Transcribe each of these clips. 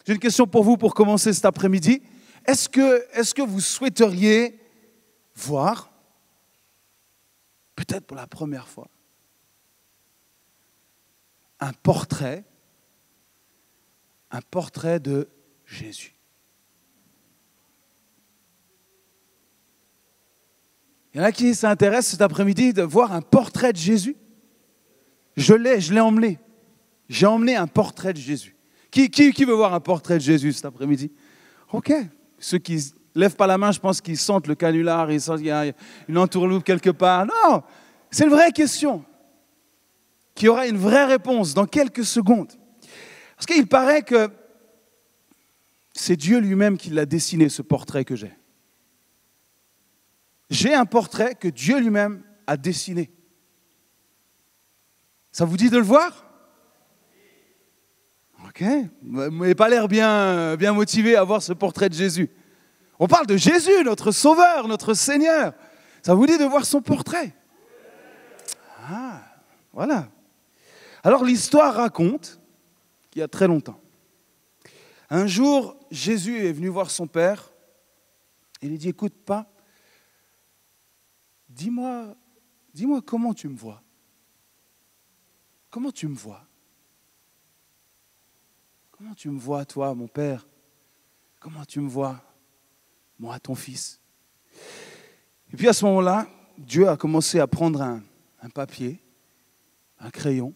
J'ai une question pour vous pour commencer cet après-midi. Est-ce que vous souhaiteriez voir, peut-être pour la première fois, un portrait de Jésus? Il y en a qui s'intéressent cet après-midi de voir un portrait de Jésus. Je l'ai emmené. J'ai emmené un portrait de Jésus. Qui veut voir un portrait de Jésus cet après-midi? Ok. Ceux qui ne lèvent pas la main, je pense qu'ils sentent le canular, ils sentent qu'il y a une entourloupe quelque part. Non, c'est une vraie question qui aura une vraie réponse dans quelques secondes. Parce qu'il paraît que c'est Dieu lui-même qui l'a dessiné, ce portrait que j'ai. J'ai un portrait que Dieu lui-même a dessiné. Ça vous dit de le voir? Ok, vous n'avez pas l'air bien motivé à voir ce portrait de Jésus. On parle de Jésus, notre Sauveur, notre Seigneur. Ça vous dit de voir son portrait? Ah, voilà. Alors l'histoire raconte qu'il y a très longtemps, un jour, Jésus est venu voir son Père et il lui dit, écoute, Papa, dis-moi comment tu me vois. Comment tu me vois? Comment tu me vois, toi, mon Père? Comment tu me vois, moi, ton Fils? Et puis à ce moment-là, Dieu a commencé à prendre un papier, un crayon,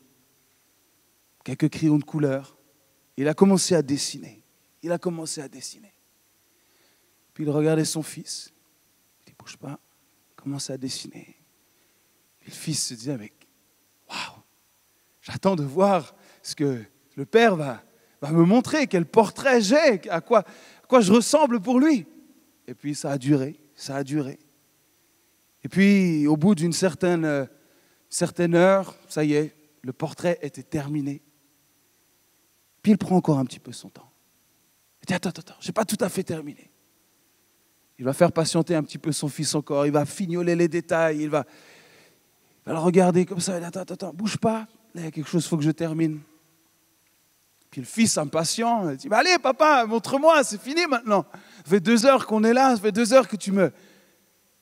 quelques crayons de couleur. Il a commencé à dessiner. Il a commencé à dessiner. Puis il regardait son fils. Il ne bouge pas. Il commençait à dessiner. Puis le fils se disait, mais waouh, j'attends de voir ce que le Père va me montrer, quel portrait j'ai, à quoi je ressemble pour lui. Et puis ça a duré. Et puis au bout d'une certaine heure, ça y est, le portrait était terminé. Puis il prend encore un petit peu son temps. Il dit, attends, je n'ai pas tout à fait terminé. Il va faire patienter un petit peu son fils encore, il va fignoler les détails, il va le regarder comme ça, il dit, attends, bouge pas, là, il y a quelque chose, il faut que je termine. Puis le fils impatient, il dit, allez papa, montre-moi, c'est fini maintenant. Ça fait 2 heures qu'on est là, ça fait 2 heures que tu me...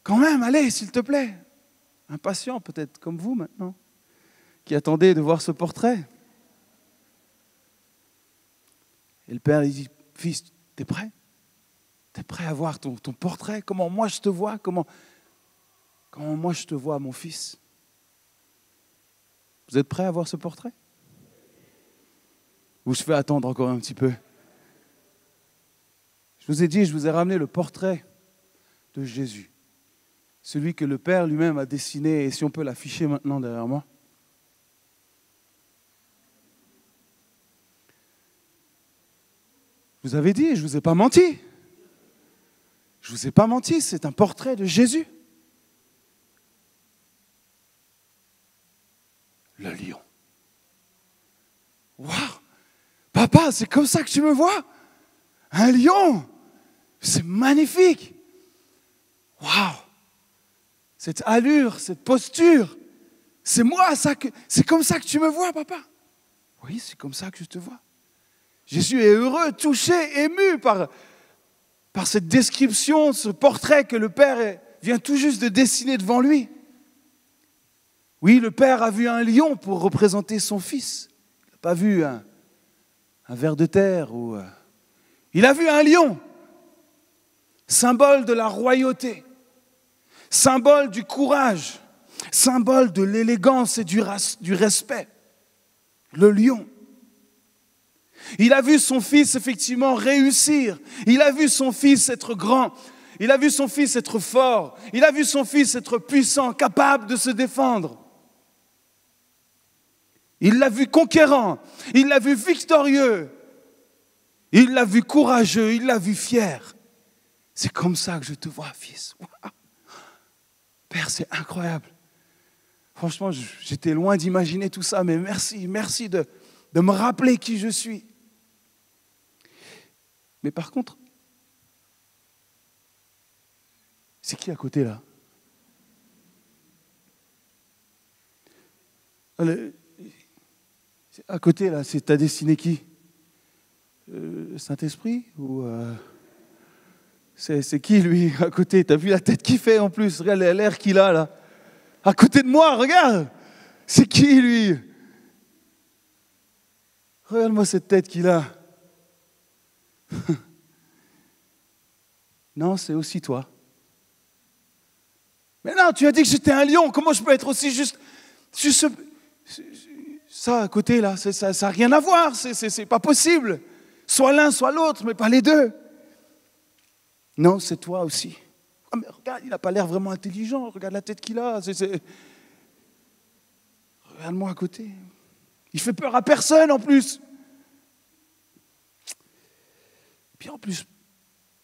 Quand même, allez, s'il te plaît. Impatient peut-être, comme vous maintenant, qui attendez de voir ce portrait. Et le père, il dit, fils, t'es prêt? T'es prêt à voir ton portrait? Comment moi je te vois? Comment moi je te vois, mon fils? Vous êtes prêt à voir ce portrait? Ou je fais attendre encore un petit peu? Je vous ai dit, je vous ai ramené le portrait de Jésus. Celui que le Père lui-même a dessiné, et si on peut l'afficher maintenant derrière moi. Je vous avais dit, je ne vous ai pas menti. Je ne vous ai pas menti, c'est un portrait de Jésus. Le lion. Waouh! Papa, c'est comme ça que tu me vois? Un lion! C'est magnifique! Waouh! Cette allure, cette posture, c'est moi, c'est comme ça que tu me vois, papa? Oui, c'est comme ça que je te vois. Jésus est heureux, touché, ému par cette description, ce portrait que le Père vient tout juste de dessiner devant lui. Oui, le Père a vu un lion pour représenter son Fils. Il n'a pas vu un ver de terre. Il a vu un lion, symbole de la royauté, symbole du courage, symbole de l'élégance et du respect. Le lion. Il a vu son fils effectivement réussir. Il a vu son fils être grand. Il a vu son fils être fort. Il a vu son fils être puissant, capable de se défendre. Il l'a vu conquérant. Il l'a vu victorieux. Il l'a vu courageux. Il l'a vu fier. C'est comme ça que je te vois, fils. Wow. Père, c'est incroyable. Franchement, j'étais loin d'imaginer tout ça, mais merci de me rappeler qui je suis. Mais par contre, c'est qui à côté là? À côté là, t'as dessiné qui? Saint-Esprit ou c'est qui lui à côté? T'as vu la tête qu'il fait en plus? Regarde l'air qu'il a là. À côté de moi, regarde. C'est qui lui? Regarde-moi cette tête qu'il a. Non, c'est aussi toi. Mais non, tu as dit que j'étais un lion. Comment je peux être aussi juste ça à côté là? Ça n'a rien à voir. C'est pas possible. Soit l'un, soit l'autre, mais pas les deux. Non, c'est toi aussi. Oh, mais regarde, il n'a pas l'air vraiment intelligent. Regarde la tête qu'il a. Regarde-moi à côté. Il fait peur à personne en plus. Puis en plus,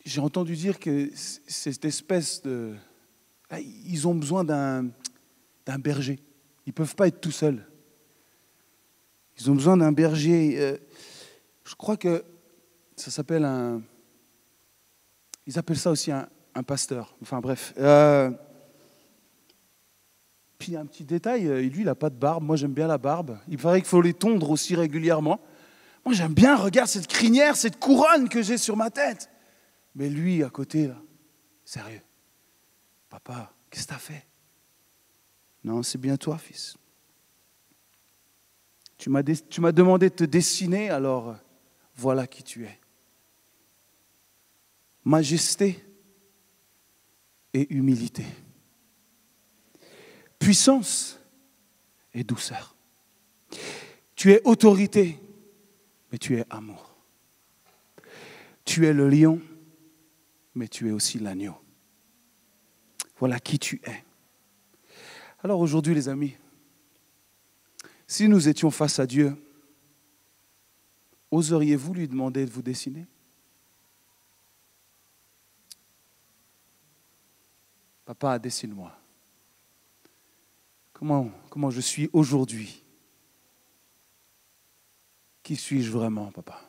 j'ai entendu dire que cette espèce de... Ils ont besoin d'un berger. Ils ne peuvent pas être tout seuls. Ils ont besoin d'un berger. Je crois que ça s'appelle un... Ils appellent ça aussi un pasteur. Enfin bref. Puis un petit détail, lui, il n'a pas de barbe. Moi, j'aime bien la barbe. Il paraît qu'il faut les tondre aussi régulièrement. Moi, j'aime bien, regarde cette crinière, cette couronne que j'ai sur ma tête. Mais lui, à côté, là, sérieux. Papa, qu'est-ce que tu as fait? Non, c'est bien toi, fils. Tu m'as demandé de te dessiner, alors voilà qui tu es. Majesté et humilité. Puissance et douceur. Tu es autorité, mais tu es amour. Tu es le lion, mais tu es aussi l'agneau. Voilà qui tu es. Alors aujourd'hui, les amis, si nous étions face à Dieu, oseriez-vous lui demander de vous dessiner? Papa, dessine-moi. Comment je suis aujourd'hui? Qui suis-je vraiment, papa?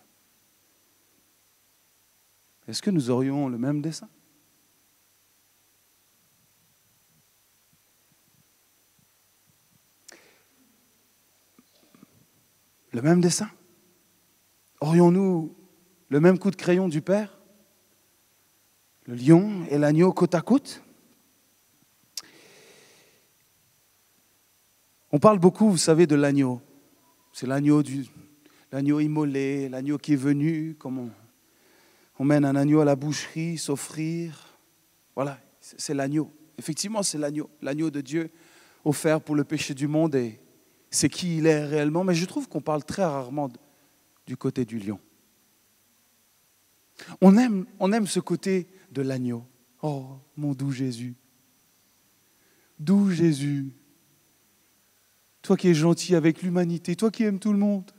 Est-ce que nous aurions le même dessein? Le même dessein? Aurions-nous le même coup de crayon du Père? Le lion et l'agneau côte à côte? On parle beaucoup, vous savez, de l'agneau. C'est l'agneau immolé, l'agneau qui est venu, comme on mène un agneau à la boucherie, s'offrir. Voilà, c'est l'agneau. Effectivement, c'est l'agneau de Dieu offert pour le péché du monde et c'est qui il est réellement. Mais je trouve qu'on parle très rarement du côté du lion. On aime ce côté de l'agneau. Oh, mon doux Jésus. Doux Jésus. Toi qui es gentil avec l'humanité, toi qui aimes tout le monde.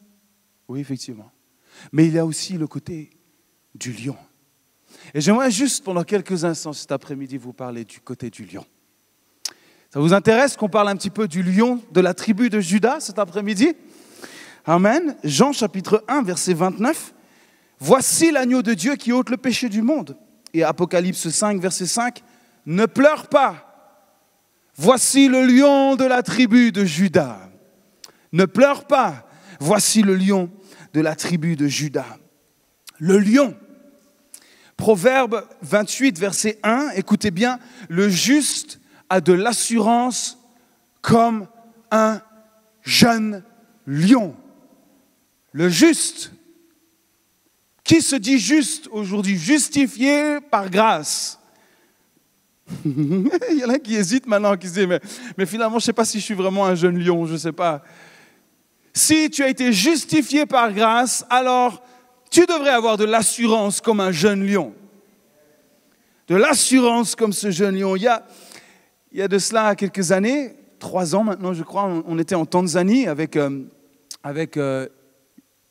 Oui, effectivement. Mais il y a aussi le côté du lion. Et j'aimerais juste, pendant quelques instants cet après-midi, vous parler du côté du lion. Ça vous intéresse qu'on parle un petit peu du lion de la tribu de Juda cet après-midi? Amen. Jean chapitre 1, verset 29. Voici l'agneau de Dieu qui ôte le péché du monde. Et Apocalypse 5, verset 5. Ne pleure pas. Voici le lion de la tribu de Juda. Ne pleure pas. Voici le lion de la tribu de Juda. Le lion. Proverbe 28, verset 1. Écoutez bien. Le juste a de l'assurance comme un jeune lion. Le juste. Qui se dit juste aujourd'hui? Justifié par grâce. Il y en a qui hésitent maintenant, qui se disent, mais finalement, je ne sais pas si je suis vraiment un jeune lion, je ne sais pas. Si tu as été justifié par grâce, alors tu devrais avoir de l'assurance comme un jeune lion. De l'assurance comme ce jeune lion. Il y a de cela quelques années, 3 ans maintenant, je crois, on était en Tanzanie avec une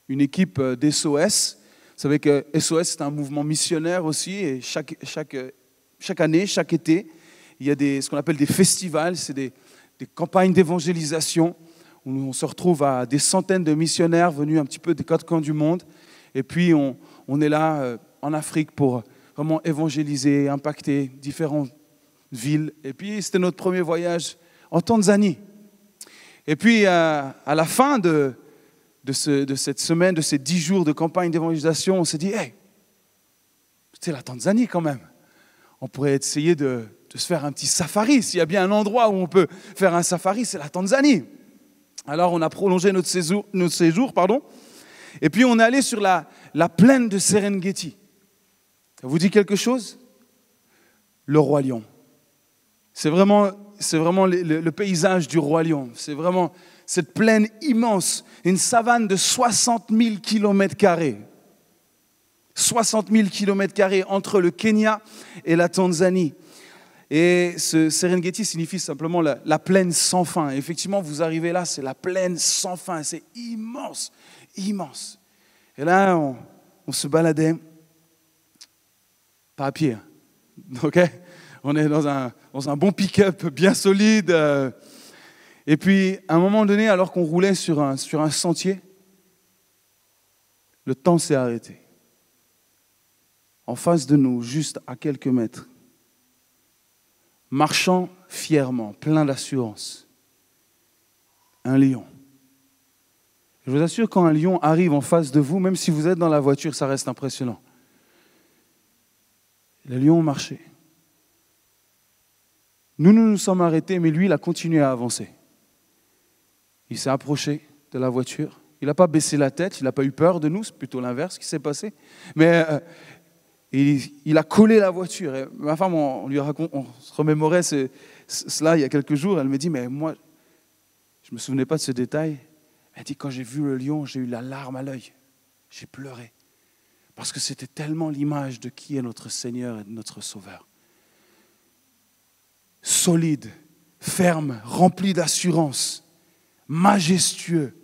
équipe d'SOS. Vous savez que SOS, c'est un mouvement missionnaire aussi, et chaque année, chaque été, il y a ce qu'on appelle des festivals, c'est des campagnes d'évangélisation où on se retrouve à des centaines de missionnaires venus un petit peu des 4 coins du monde. Et puis, on est là en Afrique pour vraiment évangéliser, impacter différentes villes. Et puis, c'était notre premier voyage en Tanzanie. Et puis, à la fin de de cette semaine, de ces 10 jours de campagne d'évangélisation, on s'est dit, hey, c'est la Tanzanie quand même. On pourrait essayer de se faire un petit safari. S'il y a bien un endroit où on peut faire un safari, c'est la Tanzanie. Alors on a prolongé notre séjour, et puis on est allé sur la plaine de Serengeti. Ça vous dit quelque chose? Le Roi Lion. C'est vraiment le paysage du Roi Lion. C'est vraiment cette plaine immense, une savane de 60 000 km². 60 000 km² entre le Kenya et la Tanzanie. Et ce Serengeti signifie simplement la plaine sans fin. Et effectivement, vous arrivez là, c'est la plaine sans fin. C'est immense, immense. Et là, on se baladait, pas à pied, ok? On est dans un bon pick-up bien solide. Et puis, à un moment donné, alors qu'on roulait sur un sentier, le temps s'est arrêté. En face de nous, juste à quelques mètres, marchant fièrement, plein d'assurance, un lion. Je vous assure, quand un lion arrive en face de vous, même si vous êtes dans la voiture, ça reste impressionnant. Le lion marchait. Nous nous sommes arrêtés, mais lui, il a continué à avancer. Il s'est approché de la voiture. Il n'a pas baissé la tête, il n'a pas eu peur de nous, c'est plutôt l'inverse qui s'est passé. Mais il a collé la voiture. Et ma femme, on se remémorait cela il y a quelques jours. Elle me dit, mais moi, je ne me souvenais pas de ce détail. Elle dit, quand j'ai vu le lion, j'ai eu la larme à l'œil. J'ai pleuré. Parce que c'était tellement l'image de qui est notre Seigneur et notre Sauveur. Solide, ferme, rempli d'assurance, majestueux,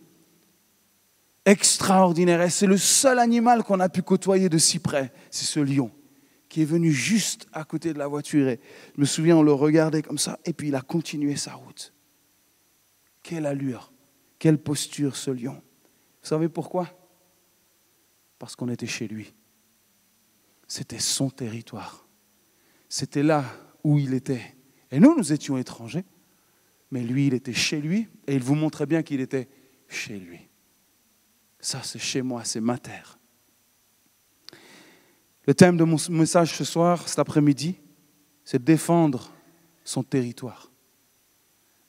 extraordinaire. Et c'est le seul animal qu'on a pu côtoyer de si près, c'est ce lion qui est venu juste à côté de la voiture. Et je me souviens, on le regardait comme ça, et puis il a continué sa route. Quelle allure, quelle posture ce lion. Vous savez pourquoi? Parce qu'on était chez lui. C'était son territoire. C'était là où il était. Et nous étions étrangers, mais lui, il était chez lui, et il vous montrait bien qu'il était chez lui. Ça, c'est chez moi, c'est ma terre. Le thème de mon message ce soir, cet après-midi, c'est défendre son territoire.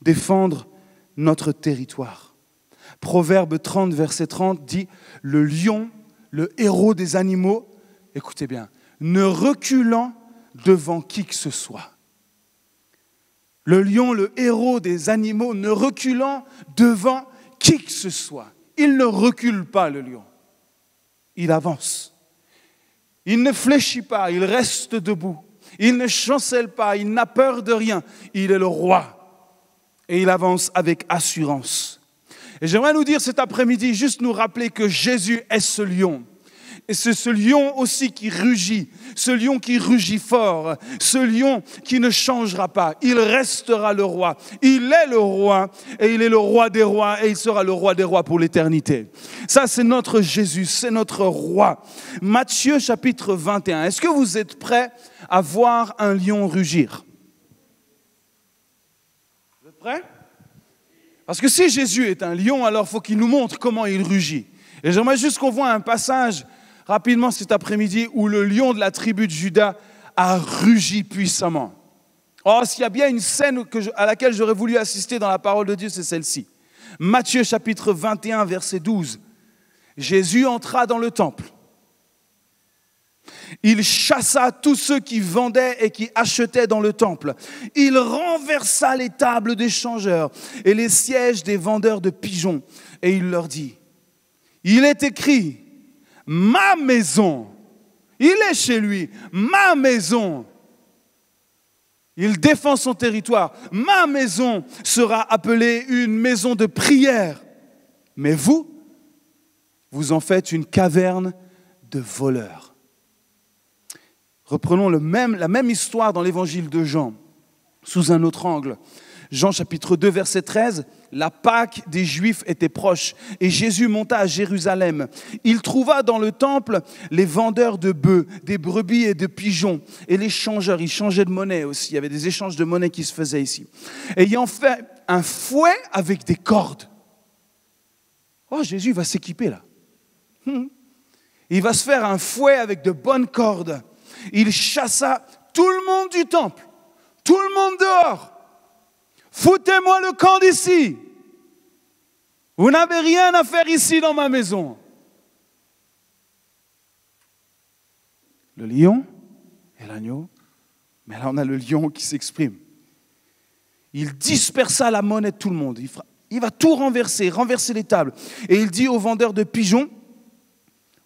Défendre notre territoire. Proverbe 30, verset 30 dit « Le lion, le héros des animaux, écoutez bien, ne reculant devant qui que ce soit. » Le lion, le héros des animaux, ne reculant devant qui que ce soit. Il ne recule pas, le lion. Il avance. Il ne fléchit pas, il reste debout. Il ne chancelle pas, il n'a peur de rien. Il est le roi. Et il avance avec assurance. Et j'aimerais nous dire cet après-midi, juste nous rappeler que Jésus est ce lion. Et c'est ce lion aussi qui rugit, ce lion qui rugit fort, ce lion qui ne changera pas. Il restera le roi. Il est le roi et il est le roi des rois et il sera le roi des rois pour l'éternité. Ça, c'est notre Jésus, c'est notre roi. Matthieu chapitre 21. Est-ce que vous êtes prêts à voir un lion rugir? Vous êtes prêts? Parce que si Jésus est un lion, alors il faut qu'il nous montre comment il rugit. Et j'aimerais juste qu'on voit un passage rapidement cet après-midi où le lion de la tribu de Juda a rugi puissamment. Or, s'il y a bien une scène à laquelle j'aurais voulu assister dans la parole de Dieu, c'est celle-ci. Matthieu chapitre 21, verset 12. Jésus entra dans le temple. Il chassa tous ceux qui vendaient et qui achetaient dans le temple. Il renversa les tables des changeurs et les sièges des vendeurs de pigeons. Et il leur dit, il est écrit, ma maison, il est chez lui, ma maison. Il défend son territoire. Ma maison sera appelée une maison de prière. Mais vous en faites une caverne de voleurs. Reprenons la même histoire dans l'évangile de Jean, sous un autre angle. Jean chapitre 2, verset 13, la Pâque des Juifs était proche et Jésus monta à Jérusalem. Il trouva dans le temple les vendeurs de bœufs, des brebis et de pigeons et les changeurs. Ils changeaient de monnaie aussi, il y avait des échanges de monnaie qui se faisaient ici. Ayant fait un fouet avec des cordes. Oh, Jésus va s'équiper là. Il va se faire un fouet avec de bonnes cordes. Il chassa tout le monde du temple, tout le monde dehors. Foutez-moi le camp d'ici. Vous n'avez rien à faire ici dans ma maison. Le lion et l'agneau, mais là on a le lion qui s'exprime. Il dispersa la monnaie de tout le monde. Il va tout renverser les tables. Et il dit aux vendeurs de pigeons,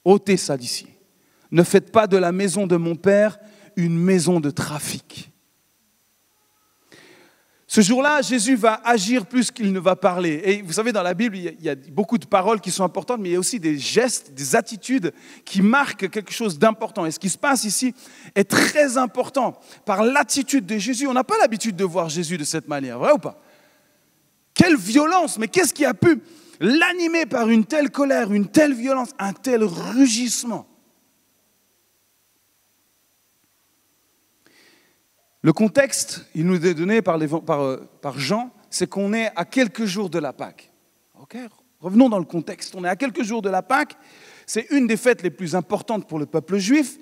ôtez ça d'ici. Ne faites pas de la maison de mon père une maison de trafic. Ce jour-là, Jésus va agir plus qu'il ne va parler. Et vous savez, dans la Bible, il y a beaucoup de paroles qui sont importantes, mais il y a aussi des gestes, des attitudes qui marquent quelque chose d'important. Et ce qui se passe ici est très important. Par l'attitude de Jésus, on n'a pas l'habitude de voir Jésus de cette manière, vrai ou pas? Quelle violence, mais qu'est-ce qui a pu l'animer par une telle colère, une telle violence, un tel rugissement? Le contexte, il nous est donné par Jean, c'est qu'on est à quelques jours de la Pâque. Okay, revenons dans le contexte. On est à quelques jours de la Pâque. C'est une des fêtes les plus importantes pour le peuple juif.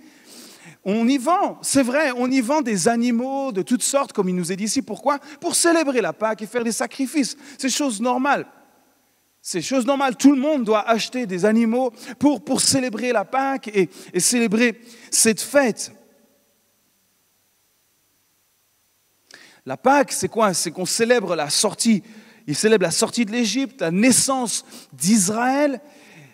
On y vend, c'est vrai, on y vend des animaux de toutes sortes, comme il nous est dit ici. Pourquoi? Pour célébrer la Pâque et faire des sacrifices. C'est chose normale. C'est chose normale. Tout le monde doit acheter des animaux pour célébrer la Pâque et célébrer cette fête. La Pâque, c'est quoi? C'est qu'on célèbre la sortie. Il célèbre la sortie de l'Égypte, la naissance d'Israël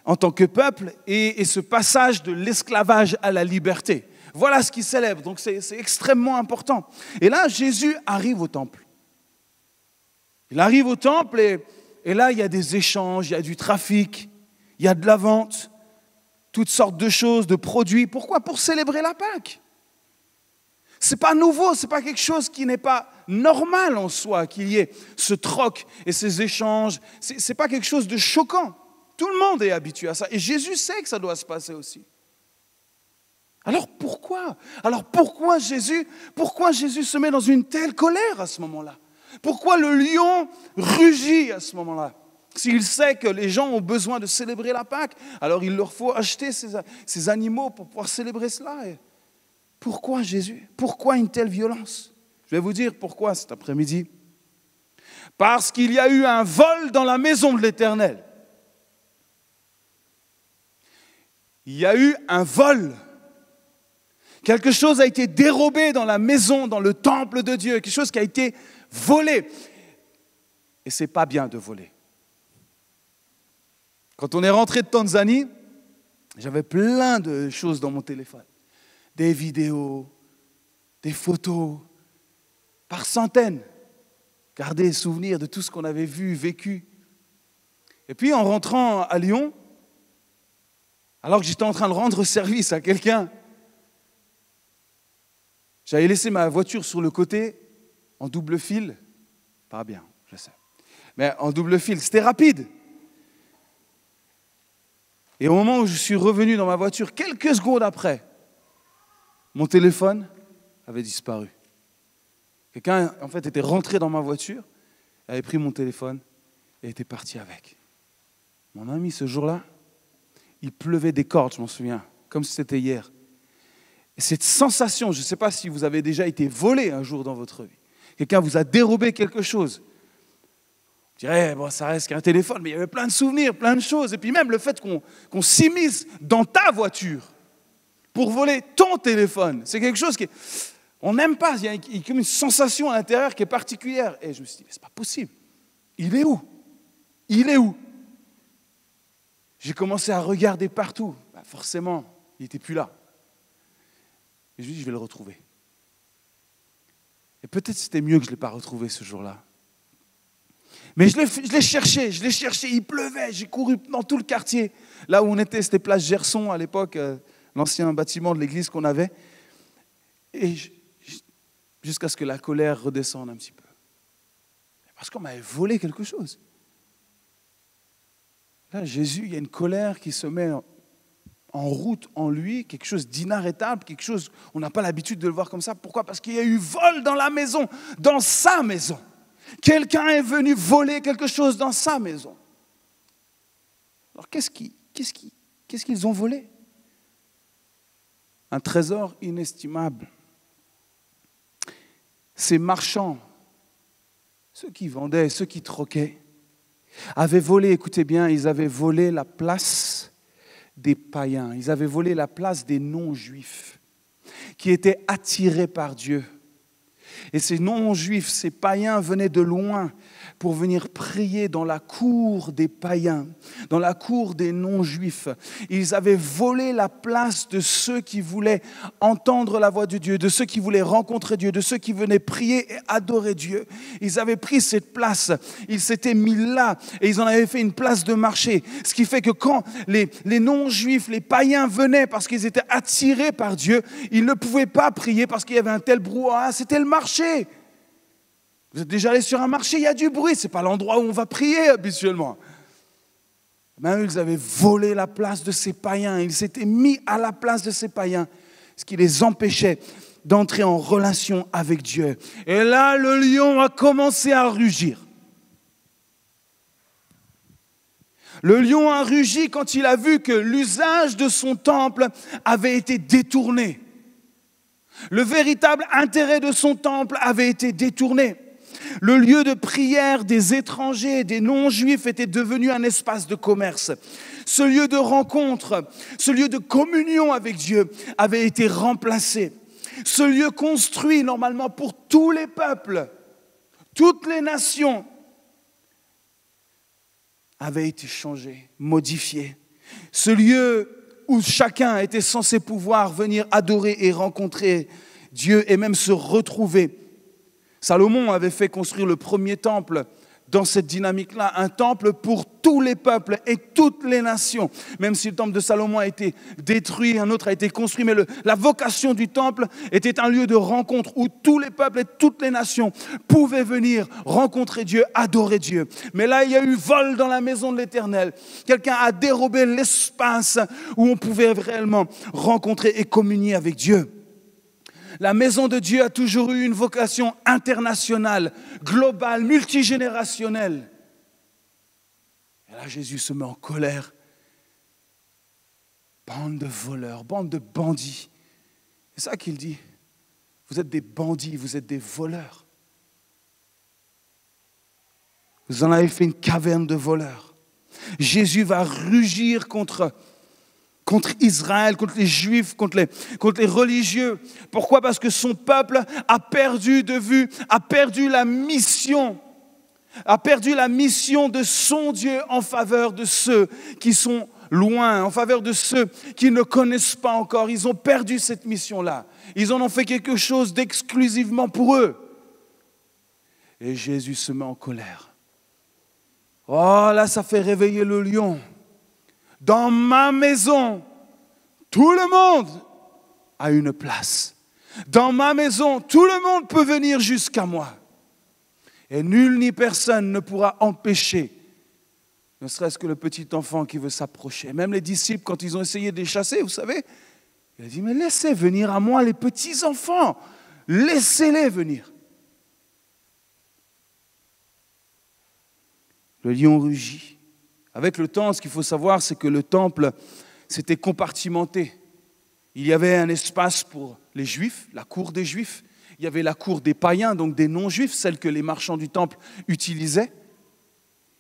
en tant que peuple et ce passage de l'esclavage à la liberté. Voilà ce qu'il célèbre. Donc c'est extrêmement important. Et là, Jésus arrive au temple. Il arrive au temple et là, il y a des échanges, il y a du trafic, il y a de la vente, toutes sortes de choses, de produits. Pourquoi? Pour célébrer la Pâque. Ce n'est pas nouveau, ce n'est pas quelque chose qui n'est pas normal en soi, qu'il y ait ce troc et ces échanges. Ce n'est pas quelque chose de choquant. Tout le monde est habitué à ça. Et Jésus sait que ça doit se passer aussi. Alors pourquoi Jésus se met dans une telle colère à ce moment-là? Pourquoi le lion rugit à ce moment-là? S'il sait que les gens ont besoin de célébrer la Pâque, alors il leur faut acheter ces animaux pour pouvoir célébrer cela. Pourquoi Jésus? Pourquoi une telle violence? Je vais vous dire pourquoi cet après-midi. Parce qu'il y a eu un vol dans la maison de l'Éternel. Il y a eu un vol. Quelque chose a été dérobé dans la maison, dans le temple de Dieu. Quelque chose qui a été volé. Et ce n'est pas bien de voler. Quand on est rentré de Tanzanie, j'avais plein de choses dans mon téléphone. Des vidéos, des photos, par centaines. Garder les souvenirs de tout ce qu'on avait vu, vécu. Et puis en rentrant à Lyon, alors que j'étais en train de rendre service à quelqu'un, j'avais laissé ma voiture sur le côté, en double fil. Pas bien, je sais. Mais en double fil, c'était rapide. Et au moment où je suis revenu dans ma voiture, quelques secondes après, mon téléphone avait disparu. Quelqu'un, en fait, était rentré dans ma voiture, avait pris mon téléphone et était parti avec. Mon ami, ce jour-là, il pleuvait des cordes, je m'en souviens, comme si c'était hier. Et cette sensation, je ne sais pas si vous avez déjà été volé un jour dans votre vie. Quelqu'un vous a dérobé quelque chose. Je dirais, bon, ça reste qu'un téléphone, mais il y avait plein de souvenirs, plein de choses. Et puis même le fait qu'on s'immisce dans ta voiture pour voler ton téléphone, c'est quelque chose on n'aime pas. Il y a comme une sensation à l'intérieur qui est particulière. Et je me suis dit, mais c'est pas possible. Il est où? Il est où? J'ai commencé à regarder partout. Ben, forcément, il n'était plus là. Et je me suis dit, je vais le retrouver. Et peut-être c'était mieux que je ne l'ai pas retrouvé ce jour-là. Mais je l'ai cherché, il pleuvait, j'ai couru dans tout le quartier. Là où on était, c'était place Gerson à l'époque, l'ancien bâtiment de l'église qu'on avait. Et jusqu'à ce que la colère redescende un petit peu. Parce qu'on m'avait volé quelque chose. Là, Jésus, il y a une colère qui se met en route en lui, quelque chose d'inarrêtable, quelque chose, on n'a pas l'habitude de le voir comme ça. Pourquoi? Parce qu'il y a eu vol dans la maison, dans sa maison. Quelqu'un est venu voler quelque chose dans sa maison. Alors qu'est-ce qu'ils ont volé? Un trésor inestimable. Ces marchands, ceux qui vendaient, ceux qui troquaient, avaient volé, écoutez bien, ils avaient volé la place des païens, ils avaient volé la place des non-juifs qui étaient attirés par Dieu. Et ces non-juifs, ces païens venaient de loin pour venir prier dans la cour des païens, dans la cour des non-juifs. Ils avaient volé la place de ceux qui voulaient entendre la voix de Dieu, de ceux qui voulaient rencontrer Dieu, de ceux qui venaient prier et adorer Dieu. Ils avaient pris cette place, ils s'étaient mis là et ils en avaient fait une place de marché. Ce qui fait que quand les non-juifs, les païens venaient parce qu'ils étaient attirés par Dieu, ils ne pouvaient pas prier parce qu'il y avait un tel brouhaha, c'était le marché. Vous êtes déjà allé sur un marché, il y a du bruit, ce n'est pas l'endroit où on va prier habituellement. Même ils avaient volé la place de ces païens, ils s'étaient mis à la place de ces païens, ce qui les empêchait d'entrer en relation avec Dieu. Et là, le lion a commencé à rugir. Le lion a rugi quand il a vu que l'usage de son temple avait été détourné. Le véritable intérêt de son temple avait été détourné. Le lieu de prière des étrangers, des non-juifs était devenu un espace de commerce. Ce lieu de rencontre, ce lieu de communion avec Dieu avait été remplacé. Ce lieu construit normalement pour tous les peuples, toutes les nations, avait été changé, modifié. Ce lieu où chacun était censé pouvoir venir adorer et rencontrer Dieu et même se retrouver. Salomon avait fait construire le premier temple dans cette dynamique-là, un temple pour tous les peuples et toutes les nations. Même si le temple de Salomon a été détruit, un autre a été construit, mais la vocation du temple était un lieu de rencontre où tous les peuples et toutes les nations pouvaient venir rencontrer Dieu, adorer Dieu. Mais là, il y a eu vol dans la maison de l'Éternel. Quelqu'un a dérobé l'espace où on pouvait réellement rencontrer et communier avec Dieu. La maison de Dieu a toujours eu une vocation internationale, globale, multigénérationnelle. Et là, Jésus se met en colère. Bande de voleurs, bande de bandits. C'est ça qu'il dit. Vous êtes des bandits, vous êtes des voleurs. Vous en avez fait une caverne de voleurs. Jésus va rugir contre Israël, contre les Juifs, contre les religieux. Pourquoi? Parce que son peuple a perdu de vue, a perdu la mission de son Dieu en faveur de ceux qui sont loin, en faveur de ceux qui ne connaissent pas encore. Ils ont perdu cette mission-là. Ils en ont fait quelque chose d'exclusivement pour eux. Et Jésus se met en colère. Oh là, ça fait réveiller le lion. Dans ma maison, tout le monde a une place. Dans ma maison, tout le monde peut venir jusqu'à moi. Et nul ni personne ne pourra empêcher, ne serait-ce que le petit enfant qui veut s'approcher. Même les disciples, quand ils ont essayé de les chasser, vous savez, il a dit, mais laissez venir à moi les petits enfants. Laissez-les venir. Le lion rugit. Avec le temps, ce qu'il faut savoir, c'est que le temple s'était compartimenté. Il y avait un espace pour les Juifs, la cour des Juifs. Il y avait la cour des païens, donc des non-Juifs, celle que les marchands du temple utilisaient.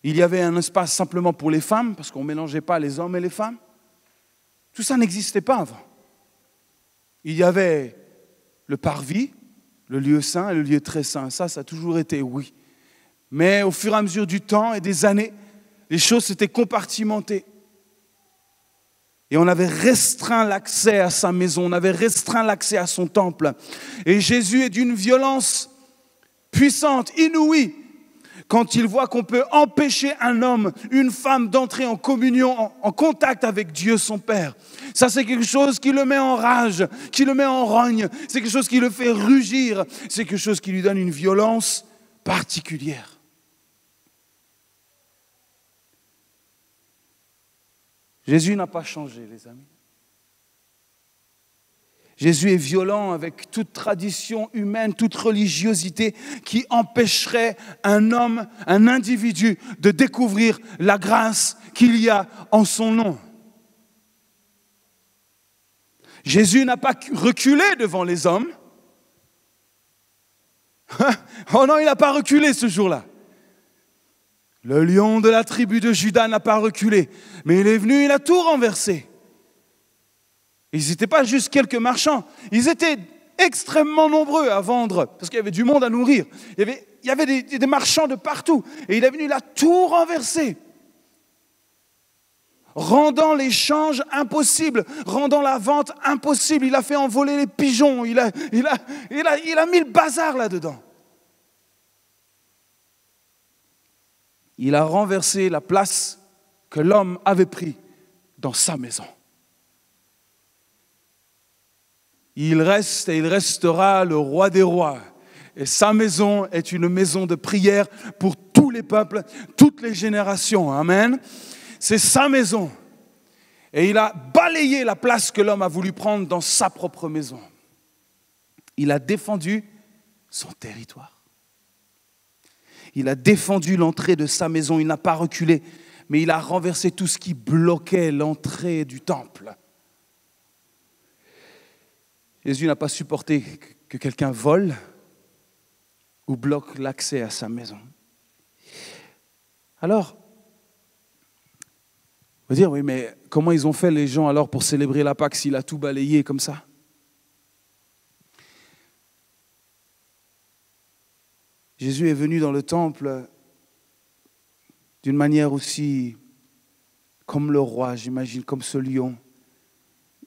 Il y avait un espace simplement pour les femmes, parce qu'on ne mélangeait pas les hommes et les femmes. Tout ça n'existait pas avant. Il y avait le parvis, le lieu saint et le lieu très saint. Ça a toujours été oui. Mais au fur et à mesure du temps et des années, les choses s'étaient compartimentées. Et on avait restreint l'accès à sa maison, on avait restreint l'accès à son temple. Et Jésus est d'une violence puissante, inouïe, quand il voit qu'on peut empêcher un homme, une femme d'entrer en communion, en contact avec Dieu son Père. Ça, c'est quelque chose qui le met en rage, qui le met en rogne, c'est quelque chose qui le fait rugir, c'est quelque chose qui lui donne une violence particulière. Jésus n'a pas changé, les amis. Jésus est violent avec toute tradition humaine, toute religiosité qui empêcherait un homme, un individu de découvrir la grâce qu'il y a en son nom. Jésus n'a pas reculé devant les hommes. Oh non, il n'a pas reculé ce jour-là. Le lion de la tribu de Juda n'a pas reculé, mais il est venu, il a tout renversé. Ils n'étaient pas juste quelques marchands, ils étaient extrêmement nombreux à vendre, parce qu'il y avait du monde à nourrir. Il y avait des marchands de partout, et il est venu, il a tout renversé, rendant l'échange impossible, rendant la vente impossible. Il a fait envoler les pigeons, il a mis le bazar là-dedans. Il a renversé la place que l'homme avait prise dans sa maison. Il reste et il restera le roi des rois. Et sa maison est une maison de prière pour tous les peuples, toutes les générations. Amen. C'est sa maison. Et il a balayé la place que l'homme a voulu prendre dans sa propre maison. Il a défendu son territoire. Il a défendu l'entrée de sa maison, il n'a pas reculé, mais il a renversé tout ce qui bloquait l'entrée du temple. Jésus n'a pas supporté que quelqu'un vole ou bloque l'accès à sa maison. Alors, on va dire, oui, mais comment ils ont fait les gens alors pour célébrer la Pâque s'il a tout balayé comme ça ? Jésus est venu dans le temple d'une manière aussi comme le roi, j'imagine, comme ce lion,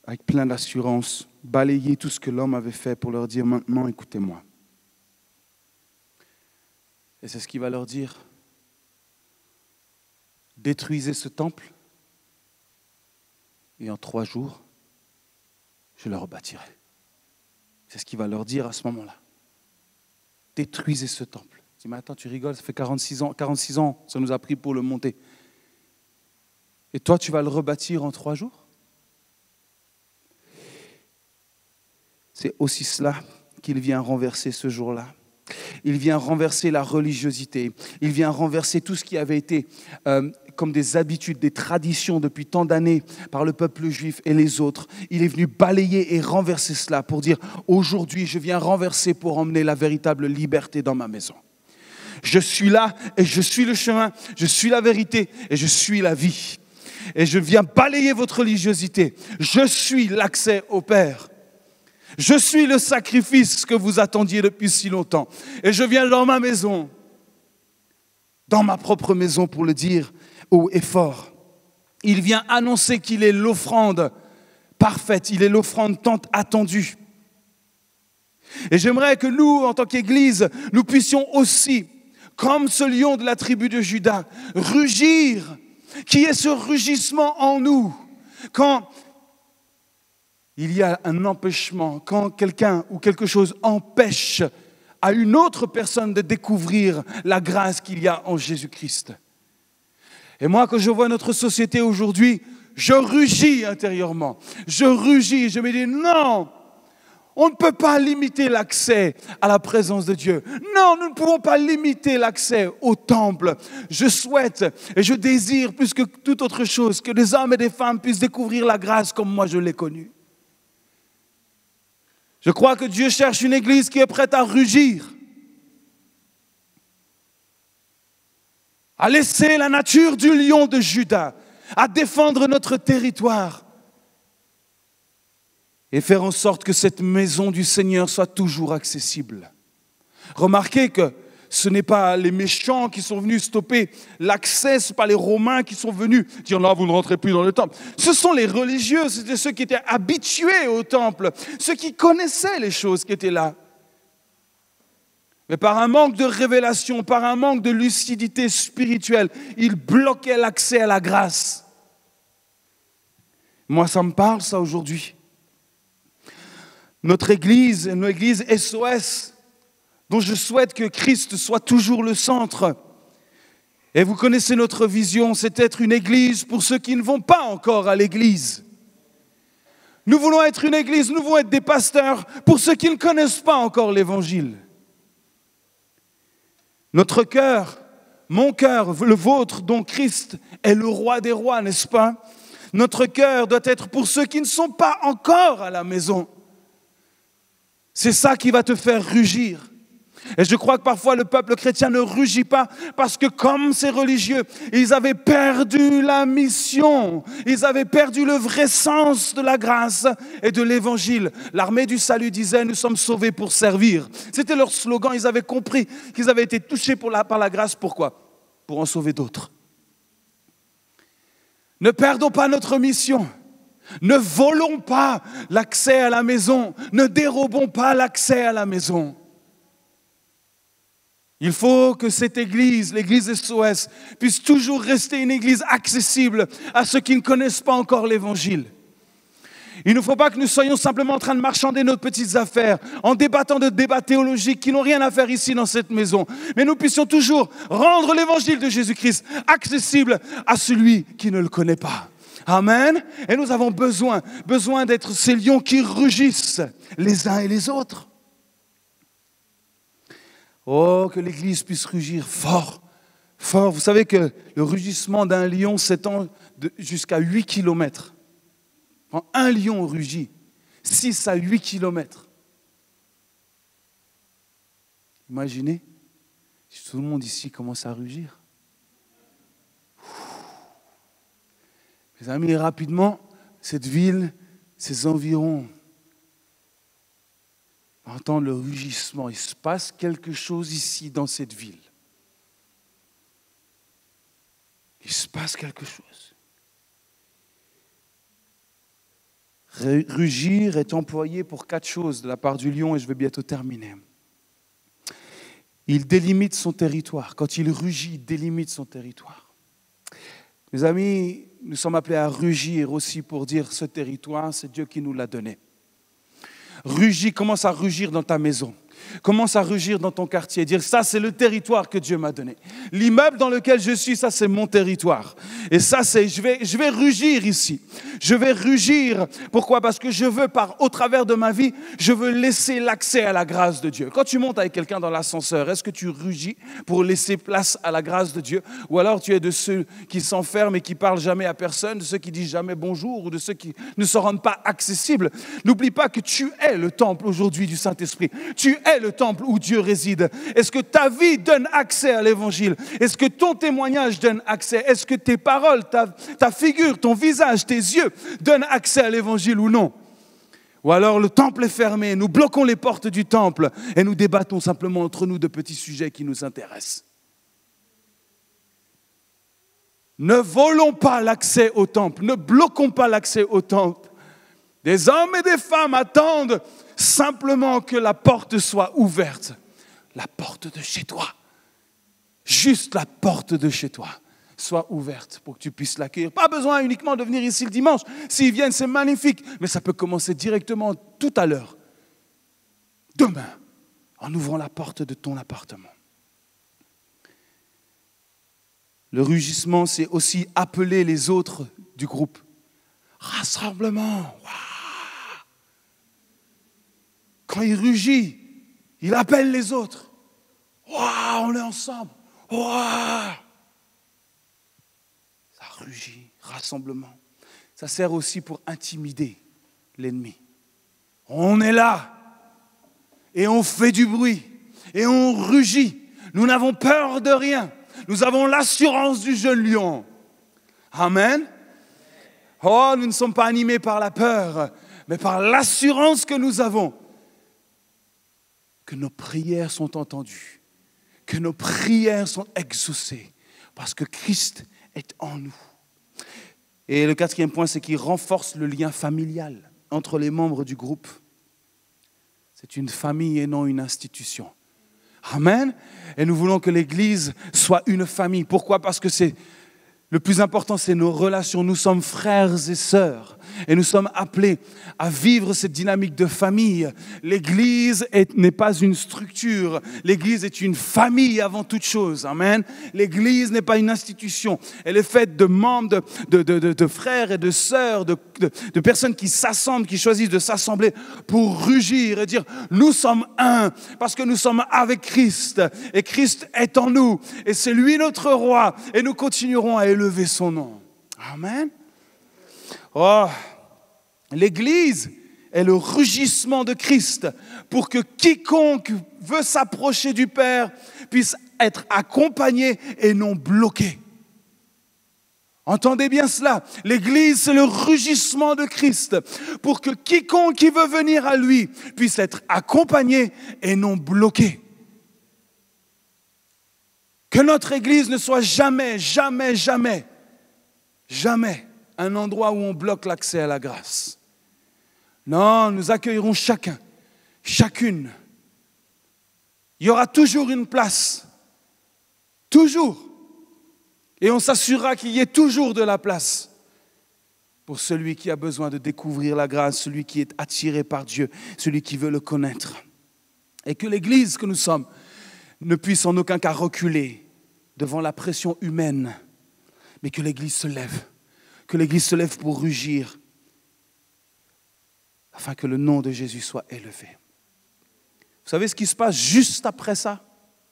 avec plein d'assurance, balayer tout ce que l'homme avait fait pour leur dire maintenant, écoutez-moi. Et c'est ce qu'il va leur dire. Détruisez ce temple et en 3 jours, je le rebâtirai. C'est ce qu'il va leur dire à ce moment-là. Détruisez ce temple. Je dis, mais attends, tu rigoles, ça fait 46 ans, ça nous a pris pour le monter. Et toi, tu vas le rebâtir en 3 jours ? C'est aussi cela qu'il vient renverser ce jour-là. Il vient renverser la religiosité. Il vient renverser tout ce qui avait été comme des habitudes, des traditions depuis tant d'années par le peuple juif et les autres. Il est venu balayer et renverser cela pour dire « Aujourd'hui, je viens renverser pour emmener la véritable liberté dans ma maison. Je suis là et je suis le chemin, je suis la vérité et je suis la vie. Et je viens balayer votre religiosité. Je suis l'accès au Père. Je suis le sacrifice que vous attendiez depuis si longtemps. Et je viens dans ma maison, dans ma propre maison pour le dire haut et fort. Il vient annoncer qu'il est l'offrande parfaite, il est l'offrande tant attendue. Et j'aimerais que nous, en tant qu'Église, nous puissions aussi, comme ce lion de la tribu de Juda, rugir, qui est ce rugissement en nous, quand il y a un empêchement, quand quelqu'un ou quelque chose empêche à une autre personne de découvrir la grâce qu'il y a en Jésus-Christ. Et moi, quand je vois notre société aujourd'hui, je rugis intérieurement. Je rugis, je me dis non, on ne peut pas limiter l'accès à la présence de Dieu. Non, nous ne pouvons pas limiter l'accès au temple. Je souhaite et je désire plus que toute autre chose que des hommes et des femmes puissent découvrir la grâce comme moi je l'ai connue. Je crois que Dieu cherche une église qui est prête à rugir, à laisser la nature du lion de Juda, à défendre notre territoire et faire en sorte que cette maison du Seigneur soit toujours accessible. Remarquez que ce n'est pas les méchants qui sont venus stopper l'accès, ce n'est pas les Romains qui sont venus dire là, vous ne rentrez plus dans le temple. Ce sont les religieux, c'était ceux qui étaient habitués au temple, ceux qui connaissaient les choses qui étaient là. Mais par un manque de révélation, par un manque de lucidité spirituelle, ils bloquaient l'accès à la grâce. Moi, ça me parle, ça, aujourd'hui. Notre Église SOS, dont je souhaite que Christ soit toujours le centre. Et vous connaissez notre vision, c'est être une église pour ceux qui ne vont pas encore à l'église. Nous voulons être une église, nous voulons être des pasteurs pour ceux qui ne connaissent pas encore l'évangile. Notre cœur, mon cœur, le vôtre, dont Christ est le roi des rois, n'est-ce pas? Notre cœur doit être pour ceux qui ne sont pas encore à la maison. C'est ça qui va te faire rugir. Et je crois que parfois le peuple chrétien ne rugit pas parce que comme ces religieux, ils avaient perdu la mission, ils avaient perdu le vrai sens de la grâce et de l'évangile. L'armée du salut disait « Nous sommes sauvés pour servir ». C'était leur slogan, ils avaient compris qu'ils avaient été touchés par la grâce. Pourquoi? Pour en sauver d'autres. Ne perdons pas notre mission. Ne volons pas l'accès à la maison. Ne dérobons pas l'accès à la maison. Il faut que cette église, l'église SOS, puisse toujours rester une église accessible à ceux qui ne connaissent pas encore l'évangile. Il ne faut pas que nous soyons simplement en train de marchander nos petites affaires, en débattant de débats théologiques qui n'ont rien à faire ici dans cette maison. Mais nous puissions toujours rendre l'évangile de Jésus-Christ accessible à celui qui ne le connaît pas. Amen. Et nous avons besoin d'être ces lions qui rugissent les uns et les autres. Oh, que l'Église puisse rugir fort, fort. Vous savez que le rugissement d'un lion s'étend jusqu'à 8 kilomètres. Quand un lion rugit, 6 à 8 kilomètres. Imaginez si tout le monde ici commence à rugir. Mes amis, rapidement, cette ville, ses environs, entendre le rugissement. Il se passe quelque chose ici dans cette ville. Il se passe quelque chose. Rugir est employé pour 4 choses de la part du lion et je vais bientôt terminer. Il délimite son territoire. Quand il rugit, il délimite son territoire. Mes amis, nous sommes appelés à rugir aussi pour dire ce territoire, c'est Dieu qui nous l'a donné. Rugis, commence à rugir dans ta maison. Commence à rugir dans ton quartier. Dire ça, c'est le territoire que Dieu m'a donné. L'immeuble dans lequel je suis, ça, c'est mon territoire. Et ça, c'est, je vais rugir ici. Je vais rugir. Pourquoi? Parce que je veux, au travers de ma vie, je veux laisser l'accès à la grâce de Dieu. Quand tu montes avec quelqu'un dans l'ascenseur, est-ce que tu rugis pour laisser place à la grâce de Dieu? Ou alors tu es de ceux qui s'enferment et qui parlent jamais à personne, de ceux qui disent jamais bonjour, ou de ceux qui ne se rendent pas accessibles? N'oublie pas que tu es le temple aujourd'hui du Saint-Esprit. Tu es le temple où Dieu réside. Est-ce que ta vie donne accès à l'évangile? Est-ce que ton témoignage donne accès? Est-ce que tes paroles, ta figure, ton visage, tes yeux donnent accès à l'évangile ou non? Ou alors le temple est fermé, nous bloquons les portes du temple et nous débattons simplement entre nous de petits sujets qui nous intéressent. Ne volons pas l'accès au temple, ne bloquons pas l'accès au temple. Des hommes et des femmes attendent simplement que la porte soit ouverte. La porte de chez toi. Juste la porte de chez toi soit ouverte pour que tu puisses l'accueillir. Pas besoin uniquement de venir ici le dimanche. S'ils viennent, c'est magnifique. Mais ça peut commencer directement tout à l'heure. Demain, en ouvrant la porte de ton appartement. Le rugissement, c'est aussi appeler les autres du groupe. Rassemblement. Wow. Quand il rugit, il appelle les autres. Waouh, on est ensemble. Waouh. Ça rugit, rassemblement. Ça sert aussi pour intimider l'ennemi. On est là et on fait du bruit et on rugit. Nous n'avons peur de rien. Nous avons l'assurance du jeune lion. Amen. Oh, nous ne sommes pas animés par la peur, mais par l'assurance que nous avons. Que nos prières sont entendues, que nos prières sont exaucées, parce que Christ est en nous. Et le 4e point, c'est qu'il renforce le lien familial entre les membres du groupe. C'est une famille et non une institution. Amen. Et nous voulons que l'Église soit une famille. Pourquoi? Parce que c'est Le plus important, c'est nos relations. Nous sommes frères et sœurs et nous sommes appelés à vivre cette dynamique de famille. L'Église n'est pas une structure. L'Église est une famille avant toute chose. Amen. L'Église n'est pas une institution. Elle est faite de membres, de frères et de sœurs, de personnes qui s'assemblent, qui choisissent de s'assembler pour rugir et dire « Nous sommes un parce que nous sommes avec Christ et Christ est en nous et c'est lui notre roi et nous continuerons à élever son nom. » Amen. Oh, l'Église est le rugissement de Christ pour que quiconque veut s'approcher du Père puisse être accompagné et non bloqué. Entendez bien cela. L'Église, c'est le rugissement de Christ pour que quiconque qui veut venir à lui puisse être accompagné et non bloqué. Que notre Église ne soit jamais un endroit où on bloque l'accès à la grâce. Non, nous accueillerons chacune. Il y aura toujours une place. Toujours. Et on s'assurera qu'il y ait toujours de la place pour celui qui a besoin de découvrir la grâce, celui qui est attiré par Dieu, celui qui veut le connaître. Et que l'Église que nous sommes ne puisse en aucun cas reculer devant la pression humaine, mais que l'Église se lève. Que l'Église se lève pour rugir, afin que le nom de Jésus soit élevé. Vous savez ce qui se passe juste après ça?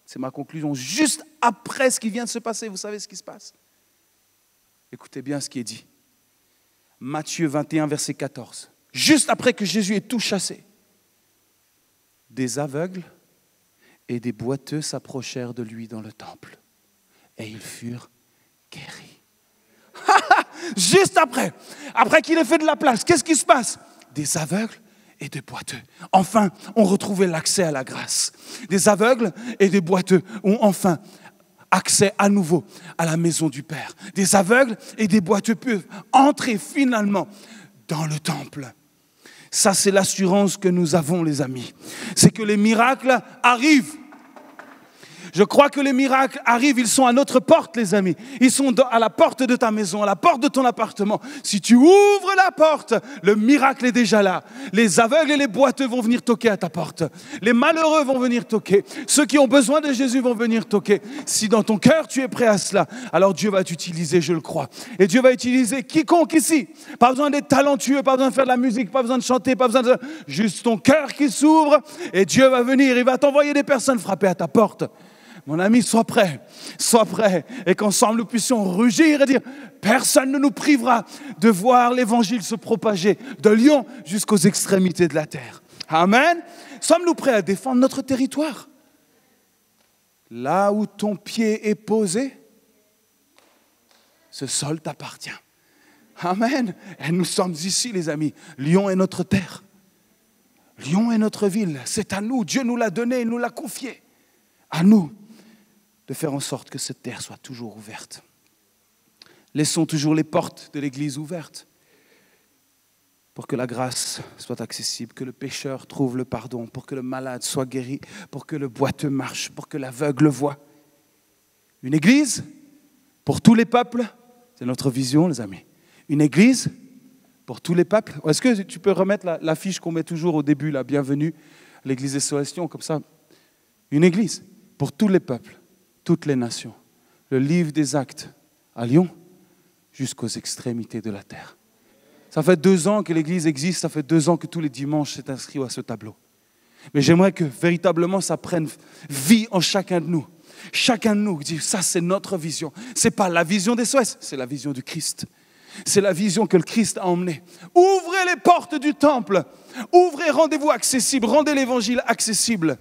C'est ma conclusion. Juste après ce qui vient de se passer, vous savez ce qui se passe? Écoutez bien ce qui est dit. Matthieu 21, verset 14. Juste après que Jésus ait tout chassé, des aveugles et des boiteux s'approchèrent de lui dans le temple. Et ils furent guéris. Juste après qu'il ait fait de la place, qu'est-ce qui se passe? Des aveugles et des boiteux. Enfin, ont retrouvé l'accès à la grâce. Des aveugles et des boiteux ont enfin accès à nouveau à la maison du Père. Des aveugles et des boiteux peuvent entrer finalement dans le temple. Ça, c'est l'assurance que nous avons, les amis. C'est que les miracles arrivent. Je crois que les miracles arrivent, ils sont à notre porte, les amis. Ils sont à la porte de ta maison, à la porte de ton appartement. Si tu ouvres la porte, le miracle est déjà là. Les aveugles et les boiteux vont venir toquer à ta porte. Les malheureux vont venir toquer. Ceux qui ont besoin de Jésus vont venir toquer. Si dans ton cœur tu es prêt à cela, alors Dieu va t'utiliser, je le crois. Et Dieu va utiliser quiconque ici. Pas besoin d'être talentueux, pas besoin de faire de la musique, pas besoin de chanter, pas besoin de... Juste ton cœur qui s'ouvre et Dieu va venir. Il va t'envoyer des personnes frapper à ta porte. Mon ami, sois prêt, et qu'ensemble nous puissions rugir et dire, personne ne nous privera de voir l'évangile se propager de Lyon jusqu'aux extrémités de la terre. Amen. Sommes-nous prêts à défendre notre territoire? Là où ton pied est posé, ce sol t'appartient. Amen. Et nous sommes ici, les amis. Lyon est notre terre. Lyon est notre ville. C'est à nous. Dieu nous l'a donné, il nous l'a confié. À nous de faire en sorte que cette terre soit toujours ouverte. Laissons toujours les portes de l'Église ouvertes pour que la grâce soit accessible, que le pécheur trouve le pardon, pour que le malade soit guéri, pour que le boiteux marche, pour que l'aveugle voie. Une Église pour tous les peuples, c'est notre vision, les amis. Une Église pour tous les peuples. Est-ce que tu peux remettre l'affiche qu'on met toujours au début, la bienvenue à l'Église des Célestions, comme ça? Une Église pour tous les peuples, toutes les nations. Le livre des Actes à Lyon jusqu'aux extrémités de la terre. Ça fait 2 ans que l'Église existe, ça fait 2 ans que tous les dimanches c'est inscrit à ce tableau. Mais j'aimerais que véritablement ça prenne vie en chacun de nous. Chacun de nous dit, ça c'est notre vision. Ce n'est pas la vision des SOS, c'est la vision du Christ. C'est la vision que le Christ a emmenée. Ouvrez les portes du temple. Ouvrez, rendez-vous accessible, rendez l'évangile accessible.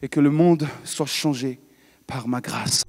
Et que le monde soit changé par ma grâce.